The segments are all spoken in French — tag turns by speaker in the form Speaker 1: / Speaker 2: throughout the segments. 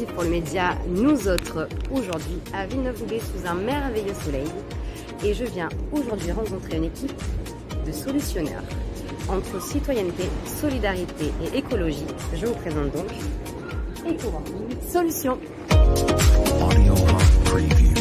Speaker 1: exclusif pour le média Nous Autres, aujourd'hui à Villeneuve-Loubet sous un merveilleux soleil. Et je viens aujourd'hui rencontrer une équipe de solutionneurs. Entre citoyenneté, solidarité et écologie, je vous présente donc EcoWorking Solutions.
Speaker 2: Audio Preview.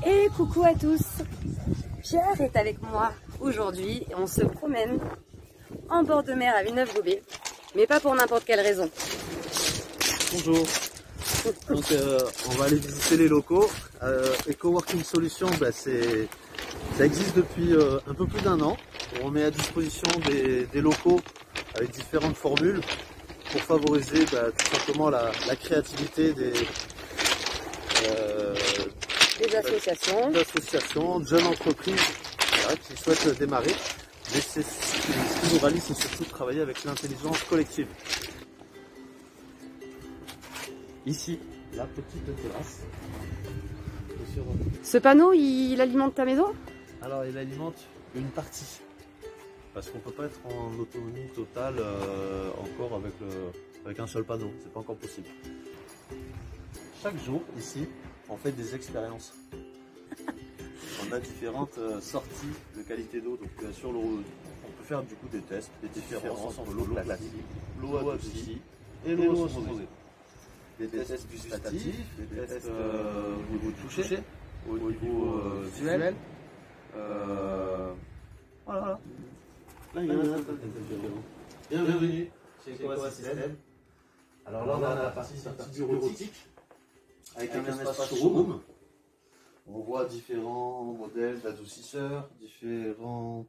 Speaker 1: Et coucou à tous, Pierre est avec moi aujourd'hui et on se promène en bord de mer à Villeneuve-Loubet, mais pas pour n'importe quelle raison.
Speaker 3: Bonjour, donc on va aller visiter les locaux. EcoWorking Solutions, ça existe depuis un peu plus d'1 an. On met à disposition des locaux avec différentes formules pour favoriser tout simplement la créativité des associations, de jeunes entreprises qui souhaitent démarrer. Mais ce qui nous rallie, c'est surtout de travailler avec l'intelligence collective. Ici, la petite terrasse.
Speaker 1: Ce panneau, il alimente ta maison?
Speaker 3: Alors, il alimente une partie. Parce qu'on ne peut pas être en autonomie totale encore avec un seul panneau. C'est pas encore possible. Chaque jour, ici, on fait des expériences. On a différentes sorties de qualité d'eau. Donc sur l'eau, on peut faire du coup des tests, des différences entre l'eau classique, l'eau adoucie et l'eau osmosée. Des tests gustatifs, des tests au niveau toucher, au niveau visuel. Voilà. Là, il y a bienvenue chez EcoSystem. Alors là, on a la partie bureautique avec un espace showroom. On voit différents modèles d'adoucisseurs, différents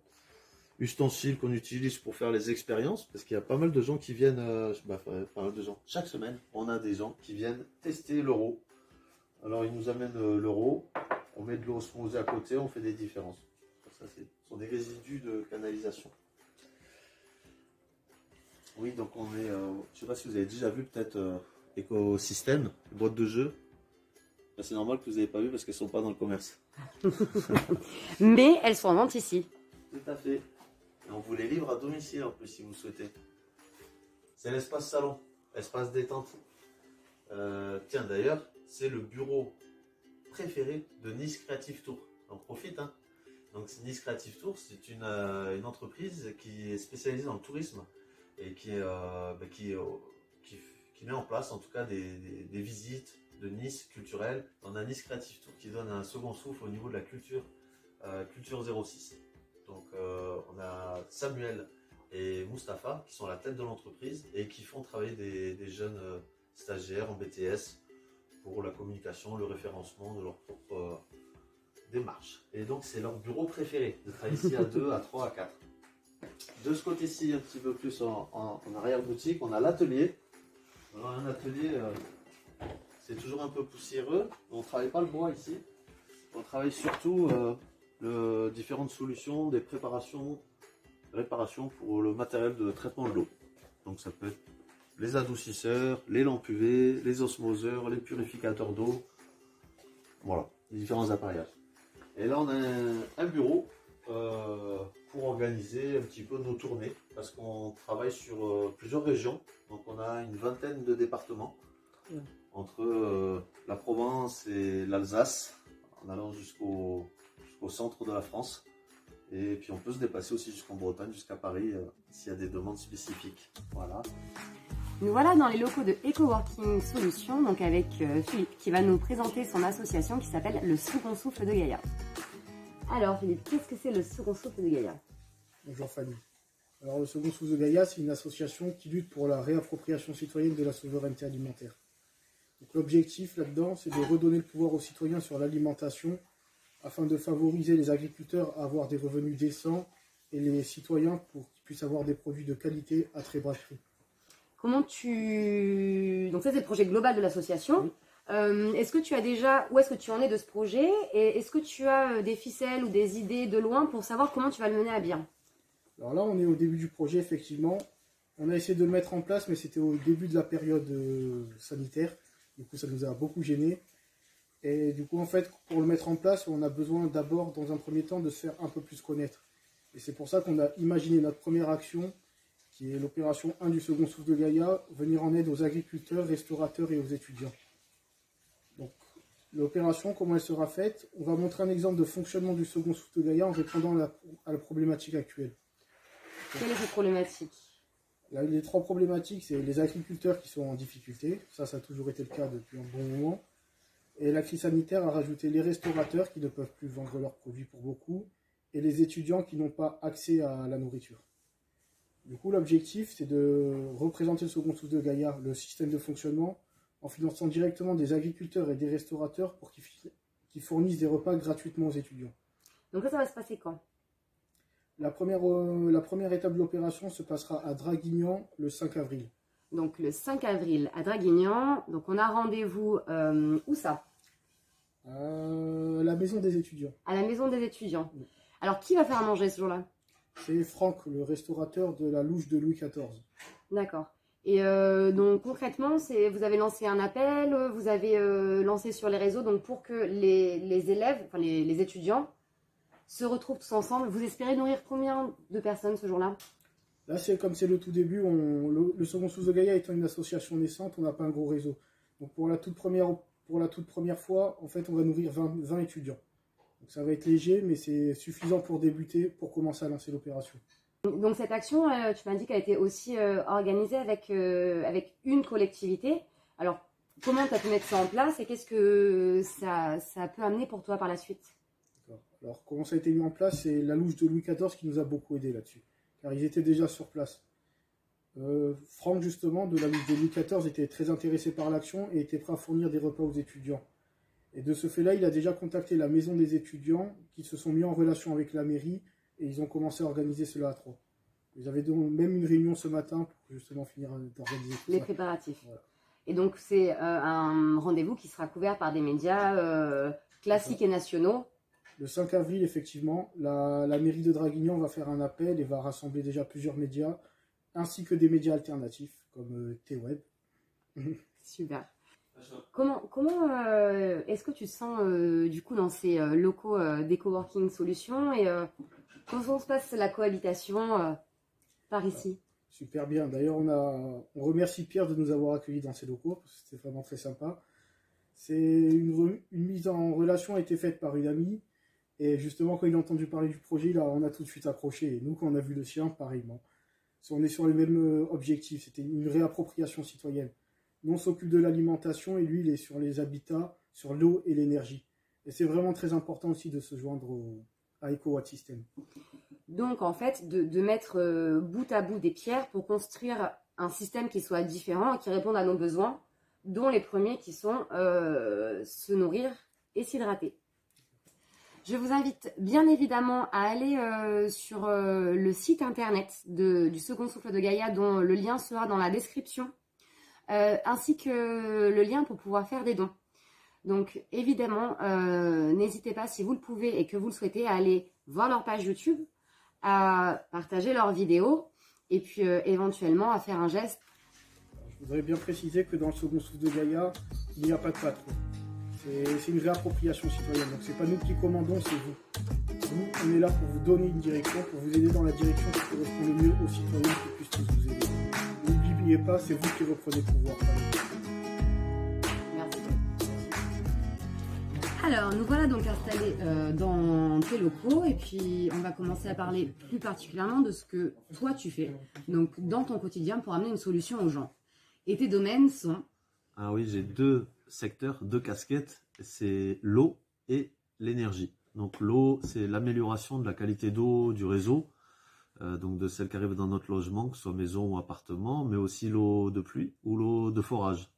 Speaker 3: ustensiles qu'on utilise pour faire les expériences, parce qu'il y a pas mal de gens qui viennent, pas mal de gens. Chaque semaine, on a des gens qui viennent tester l'euro. Alors ils nous amènent l'euro, on met de l'eau osmosée à côté, on fait des différences. Ça, ce sont des résidus de canalisation. Oui, donc on est, je sais pas si vous avez déjà vu peut-être EcoSystem, boîte de jeux. C'est normal que vous n'ayez pas vu parce qu'elles ne sont pas dans le commerce.
Speaker 1: Mais elles sont en vente ici.
Speaker 3: Tout à fait. Et on vous les livre à domicile en plus si vous souhaitez. C'est l'espace salon, espace détente. Tiens d'ailleurs, c'est le bureau préféré de Nice Creative Tour. On profite. Hein. Donc Nice Creative Tour, c'est une entreprise qui est spécialisée dans le tourisme et qui met en place en tout cas des visites de Nice culturelle. On a Nice Creative Tour qui donne un second souffle au niveau de la culture 06. Donc on a Samuel et Mustapha qui sont à la tête de l'entreprise et qui font travailler des jeunes stagiaires en BTS pour la communication, le référencement de leur propre démarche. Et donc c'est leur bureau préféré, de travailler ici à 2, à 3, à 4. De ce côté-ci, un petit peu plus en arrière-boutique, on a l'atelier. Alors un atelier... c'est toujours un peu poussiéreux, on ne travaille pas le bois ici, on travaille surtout différentes solutions, des réparations pour le matériel de traitement de l'eau. Donc ça peut être les adoucisseurs, les lampes UV, les osmoseurs, les purificateurs d'eau, voilà, les différents appareillages. Et là on a un bureau pour organiser un petit peu nos tournées, parce qu'on travaille sur plusieurs régions, donc on a une 20aine de départements. Entre la Provence et l'Alsace, en allant jusqu'au centre de la France. Et puis on peut se déplacer aussi jusqu'en Bretagne, jusqu'à Paris, s'il y a des demandes spécifiques. Voilà.
Speaker 1: Nous voilà dans les locaux de EcoWorking Solutions, donc avec Philippe, qui va nous présenter son association qui s'appelle Le Second Souffle de Gaïa. Alors Philippe, qu'est-ce que c'est le Second Souffle de Gaïa?
Speaker 4: Bonjour Fanny. Alors le Second Souffle de Gaïa, c'est une association qui lutte pour la réappropriation citoyenne de la souveraineté alimentaire. L'objectif là-dedans, c'est de redonner le pouvoir aux citoyens sur l'alimentation afin de favoriser les agriculteurs à avoir des revenus décents et les citoyens pour qu'ils puissent avoir des produits de qualité à très bas prix.
Speaker 1: Donc ça c'est le projet global de l'association. Oui. Est-ce que tu as déjà, où est-ce que tu en es de ce projet et est-ce que tu as des ficelles ou des idées de loin pour savoir comment tu vas le mener à bien?
Speaker 4: Alors là, on est au début du projet effectivement. On a essayé de le mettre en place, mais c'était au début de la période sanitaire. Du coup, ça nous a beaucoup gênés. Et du coup, en fait, pour le mettre en place, on a besoin d'abord, dans un premier temps, de se faire un peu plus connaître. Et c'est pour ça qu'on a imaginé notre première action, qui est l'opération 1 du second souffle de Gaïa, venir en aide aux agriculteurs, restaurateurs et aux étudiants. Donc, l'opération, comment elle sera faite? On va montrer un exemple de fonctionnement du second souffle de Gaïa en répondant à la problématique actuelle.
Speaker 1: Quelle est cette problématique?
Speaker 4: Les 3 problématiques, c'est les agriculteurs qui sont en difficulté, ça a toujours été le cas depuis un bon moment, et la crise sanitaire a rajouté les restaurateurs qui ne peuvent plus vendre leurs produits pour beaucoup, et les étudiants qui n'ont pas accès à la nourriture. Du coup, l'objectif, c'est de représenter le second souffle de Gaïa, le système de fonctionnement, en finançant directement des agriculteurs et des restaurateurs pour qu'ils fournissent des repas gratuitement aux étudiants.
Speaker 1: Donc ça va se passer quand?
Speaker 4: La première étape de l'opération se passera à Draguignan le 5 avril.
Speaker 1: Donc le 5 avril à Draguignan. Donc on a rendez-vous, où ça?
Speaker 4: À la maison des étudiants.
Speaker 1: À la maison des étudiants.
Speaker 4: Oui.
Speaker 1: Alors qui va faire à manger ce jour-là?
Speaker 4: C'est Franck, le restaurateur de la louche de Louis XIV.
Speaker 1: D'accord. Et donc concrètement, vous avez lancé un appel, vous avez lancé sur les réseaux, donc pour que les élèves, enfin les étudiants, se retrouvent tous ensemble. Vous espérez nourrir combien de personnes ce jour-là?
Speaker 4: Là, comme c'est le tout début, le second souffle de Gaïa étant une association naissante, on n'a pas un gros réseau. Donc pour la toute première fois, en fait, on va nourrir 20 étudiants. Donc ça va être léger, mais c'est suffisant pour débuter, pour commencer à lancer l'opération.
Speaker 1: Donc cette action, tu m'as dit qu'elle a été aussi organisée avec une collectivité. Alors comment tu as pu mettre ça en place et qu'est-ce que ça peut amener pour toi par la suite?
Speaker 4: Alors, comment ça a été mis en place? C'est la louche de Louis XIV qui nous a beaucoup aidé là-dessus, car ils étaient déjà sur place. Franck, justement, de la louche de Louis XIV, était très intéressé par l'action et était prêt à fournir des repas aux étudiants. Et de ce fait-là, il a déjà contacté la maison des étudiants, qui se sont mis en relation avec la mairie, et ils ont commencé à organiser cela à 3. Ils avaient donc même une réunion ce matin pour justement finir d'organiser tout
Speaker 1: les
Speaker 4: ça.
Speaker 1: préparatifs.
Speaker 4: Voilà.
Speaker 1: Et donc c'est un rendez-vous qui sera couvert par des médias classiques et nationaux.
Speaker 4: Le 5 avril, effectivement, la mairie de Draguignan va faire un appel et va rassembler déjà plusieurs médias, ainsi que des médias alternatifs, comme T-Web.
Speaker 1: Super. Comment est-ce que tu te sens du coup dans ces locaux des coworking solutions et comment se passe la cohabitation par ici?
Speaker 4: Super bien. D'ailleurs, on remercie Pierre de nous avoir accueillis dans ces locaux, parce que c'était vraiment très sympa. Une mise en relation a été faite par une amie. Et justement, quand il a entendu parler du projet, on a tout de suite accroché. Et nous, quand on a vu le sien, pareillement. On est sur les mêmes objectifs. C'était une réappropriation citoyenne. Nous, on s'occupe de l'alimentation et lui, il est sur les habitats, sur l'eau et l'énergie. Et c'est vraiment très important aussi de se joindre à EcoWatt System.
Speaker 1: Donc, en fait, de mettre bout à bout des pierres pour construire un système qui soit différent et qui réponde à nos besoins, dont les premiers qui sont se nourrir et s'hydrater. Je vous invite bien évidemment à aller sur le site internet du Second Souffle de Gaïa, dont le lien sera dans la description, ainsi que le lien pour pouvoir faire des dons. Donc évidemment, n'hésitez pas, si vous le pouvez et que vous le souhaitez, à aller voir leur page YouTube, à partager leurs vidéos et puis éventuellement à faire un geste.
Speaker 4: Je voudrais bien préciser que dans le Second Souffle de Gaïa, il n'y a pas de patron. C'est une réappropriation citoyenne, donc c'est pas nous qui commandons, c'est vous. Nous, on est là pour vous donner une direction, pour vous aider dans la direction qui correspond le mieux aux citoyens qui puissent tous vous aider. N'oubliez pas, c'est vous qui reprenez le pouvoir.
Speaker 1: Merci. Alors, nous voilà donc installés dans tes locaux et puis on va commencer à parler plus particulièrement de ce que toi tu fais, donc dans ton quotidien pour amener une solution aux gens. Et tes domaines sont...
Speaker 3: Ah oui, j'ai 2 secteurs, 2 casquettes, c'est l'eau et l'énergie. Donc l'eau, c'est l'amélioration de la qualité d'eau du réseau, donc de celle qui arrive dans notre logement, que ce soit maison ou appartement, mais aussi l'eau de pluie ou l'eau de forage.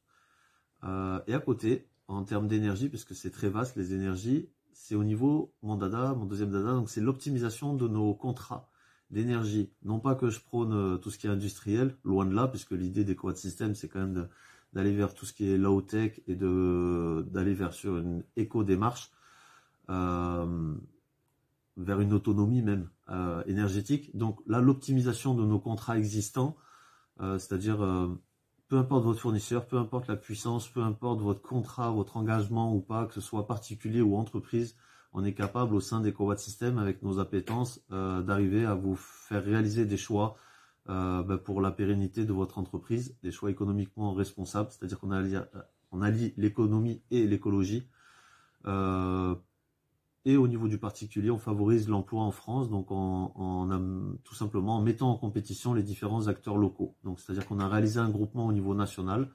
Speaker 3: Et à côté, en termes d'énergie, puisque c'est très vaste les énergies, c'est au niveau, mon deuxième dada, donc c'est l'optimisation de nos contrats d'énergie. Non pas que je prône tout ce qui est industriel, loin de là, puisque l'idée d'EcoWatt System, c'est quand même d'aller vers tout ce qui est low-tech et d'aller vers sur une éco-démarche, vers une autonomie même énergétique. Donc là, l'optimisation de nos contrats existants, C'est-à-dire peu importe votre fournisseur, peu importe la puissance, peu importe votre contrat, votre engagement ou pas, que ce soit particulier ou entreprise, on est capable au sein d'EcoWatt System, avec nos appétences, d'arriver à vous faire réaliser des choix pour la pérennité de votre entreprise, des choix économiquement responsables, c'est-à-dire qu'on allie l'économie et l'écologie. Et au niveau du particulier, on favorise l'emploi en France, donc tout simplement en mettant en compétition les différents acteurs locaux. Donc, c'est-à-dire qu'on a réalisé un groupement au niveau national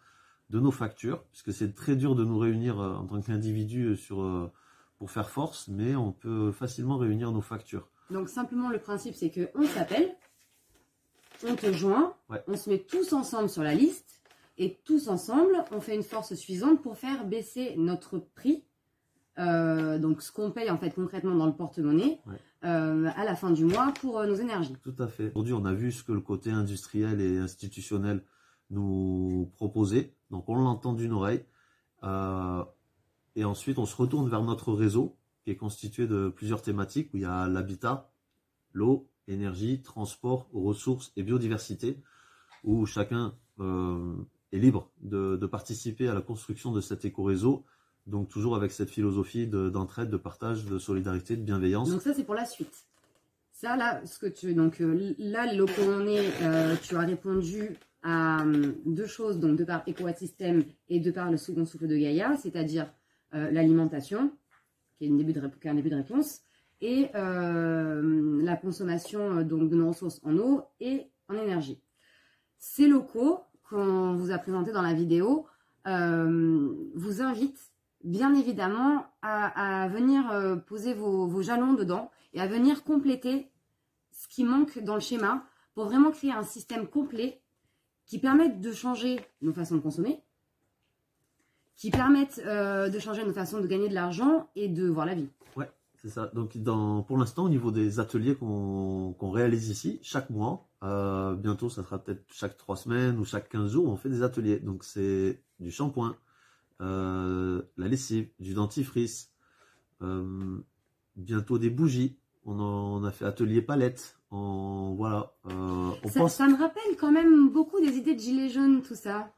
Speaker 3: de nos factures, puisque c'est très dur de nous réunir en tant qu'individu pour faire force, mais on peut facilement réunir nos factures.
Speaker 1: Donc simplement le principe c'est qu'on s'appelle, on te joint,
Speaker 3: Ouais.
Speaker 1: on se met tous ensemble sur la liste et tous ensemble on fait une force suffisante pour faire baisser notre prix. Donc ce qu'on paye en fait concrètement dans le porte-monnaie
Speaker 3: Ouais.
Speaker 1: à la fin du mois pour nos énergies.
Speaker 3: Tout à fait. Aujourd'hui, on a vu ce que le côté industriel et institutionnel nous proposait. Donc, on l'entend d'une oreille. Et ensuite, on se retourne vers notre réseau qui est constitué de plusieurs thématiques où il y a l'habitat, l'eau, énergie, transport, ressources et biodiversité, où chacun est libre de participer à la construction de cet éco-réseau. Donc toujours avec cette philosophie d'entraide, de partage, de solidarité, de bienveillance.
Speaker 1: Donc ça c'est pour la suite. Ça là, là les locaux où on est, tu as répondu à deux choses, donc de par EcoWatt System et de par le second souffle de Gaïa, c'est-à-dire l'alimentation, qui est un début de réponse, et la consommation donc, de nos ressources en eau et en énergie. Ces locaux qu'on vous a présentés dans la vidéo vous invitent bien évidemment à venir poser vos jalons dedans et à venir compléter ce qui manque dans le schéma pour vraiment créer un système complet qui permette de changer nos façons de consommer, qui permette de changer nos façons de gagner de l'argent et de voir la vie.
Speaker 3: Ouais, c'est ça. Donc pour l'instant, au niveau des ateliers qu'on réalise ici, chaque mois, bientôt ça sera peut-être chaque 3 semaines ou chaque 15 jours, on fait des ateliers. Donc c'est du shampoing, la lessive, du dentifrice, bientôt des bougies. On a fait atelier palette. Voilà.
Speaker 1: Ça me rappelle quand même beaucoup des idées de gilets jaunes, tout ça.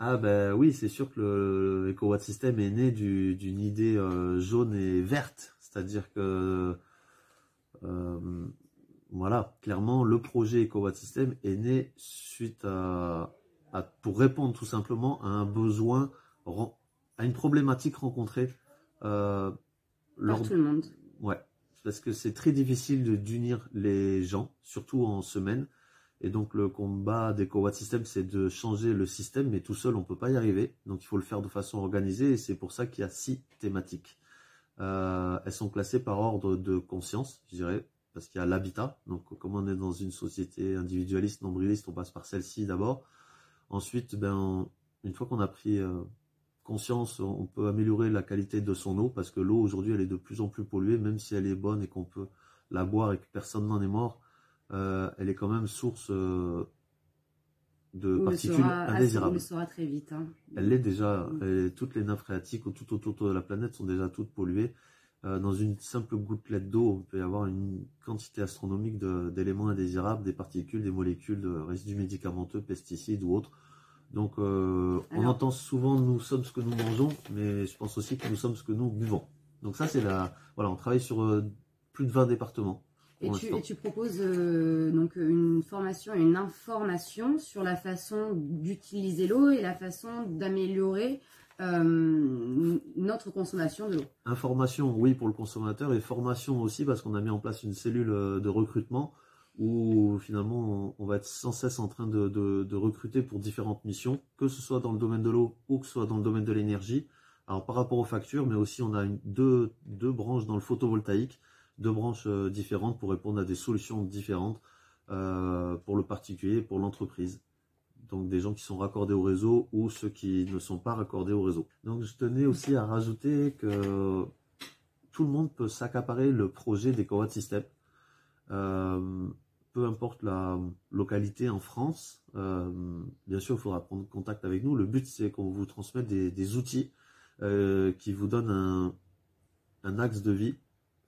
Speaker 3: Ah ben oui, c'est sûr que le EcoWatt System est né d'une idée jaune et verte. C'est-à-dire que voilà, clairement, le projet EcoWatt System est né suite pour répondre tout simplement à un besoin, à une problématique rencontrée
Speaker 1: par tout le monde.
Speaker 3: Ouais, parce que c'est très difficile d'unir les gens, surtout en semaine. Et donc le combat d'EcoWatt System, c'est de changer le système, mais tout seul, on ne peut pas y arriver. Donc il faut le faire de façon organisée, et c'est pour ça qu'il y a 6 thématiques. Elles sont classées par ordre de conscience, je dirais, parce qu'il y a l'habitat. Donc comme on est dans une société individualiste, nombriliste, on passe par celle-ci d'abord. Ensuite, une fois qu'on a pris conscience, on peut améliorer la qualité de son eau, parce que l'eau aujourd'hui elle est de plus en plus polluée, même si elle est bonne et qu'on peut la boire et que personne n'en est mort, elle est quand même source de particules indésirables.
Speaker 1: On le saura très vite. Hein.
Speaker 3: Elle l'est déjà, toutes les nappes phréatiques tout autour de la planète sont déjà toutes polluées. Dans une simple gouttelette d'eau, on peut y avoir une quantité astronomique d'éléments indésirables, des particules, des molécules, de résidus médicamenteux, pesticides ou autres. Donc, on entend souvent nous sommes ce que nous mangeons, mais je pense aussi que nous sommes ce que nous buvons. Donc ça, voilà, on travaille sur plus de 20 départements.
Speaker 1: Et tu proposes donc une formation et une information sur la façon d'utiliser l'eau et la façon d'améliorer notre consommation de l'eau.
Speaker 3: Information, oui, pour le consommateur, et formation aussi, parce qu'on a mis en place une cellule de recrutement où finalement on va être sans cesse en train de recruter pour différentes missions, que ce soit dans le domaine de l'eau ou que ce soit dans le domaine de l'énergie. Alors par rapport aux factures, mais aussi on a deux branches dans le photovoltaïque, 2 branches différentes pour répondre à des solutions différentes pour le particulier et pour l'entreprise. Donc des gens qui sont raccordés au réseau ou ceux qui ne sont pas raccordés au réseau. Donc je tenais aussi à rajouter que tout le monde peut s'accaparer le projet d'EcoWatt System. Peu importe la localité en France, bien sûr il faudra prendre contact avec nous. Le but c'est qu'on vous transmette des outils qui vous donnent un axe de vie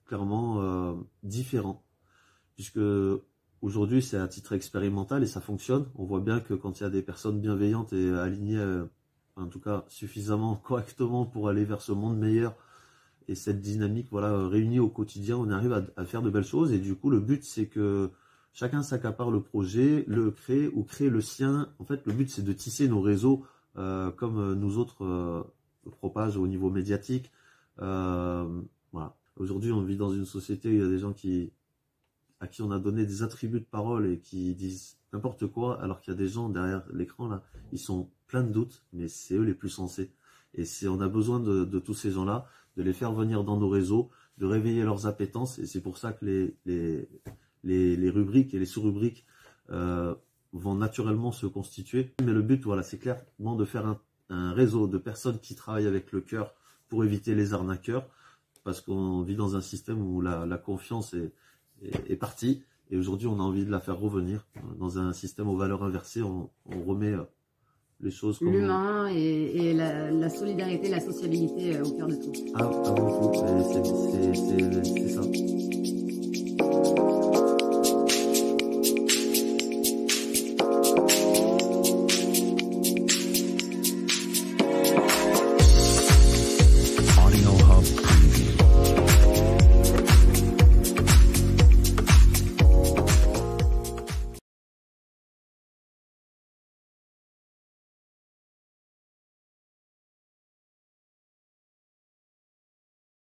Speaker 3: clairement différent, puisque aujourd'hui, c'est à titre expérimental et ça fonctionne. On voit bien que quand il y a des personnes bienveillantes et alignées, en tout cas suffisamment correctement pour aller vers ce monde meilleur et cette dynamique, voilà, réunie au quotidien, on arrive à faire de belles choses. Et du coup, le but, c'est que chacun s'accapare le projet, le crée ou crée le sien. En fait, le but, c'est de tisser nos réseaux comme nous autres le propage au niveau médiatique. Voilà. Aujourd'hui, on vit dans une société où il y a des gens à qui on a donné des attributs de parole et qui disent n'importe quoi, alors qu'il y a des gens derrière l'écran, là, ils sont pleins de doutes, mais c'est eux les plus sensés. Et on a besoin de tous ces gens-là, de les faire venir dans nos réseaux, de réveiller leurs appétences, et c'est pour ça que les rubriques et les sous-rubriques vont naturellement se constituer. Mais le but, voilà, c'est clairement de faire un réseau de personnes qui travaillent avec le cœur pour éviter les arnaqueurs, parce qu'on vit dans un système où la confiance est partie, et aujourd'hui on a envie de la faire revenir. Dans un système aux valeurs inversées, on remet les choses comme...
Speaker 1: L'humain et la solidarité, la sociabilité au cœur de tout.
Speaker 3: Avant tout, c'est ça.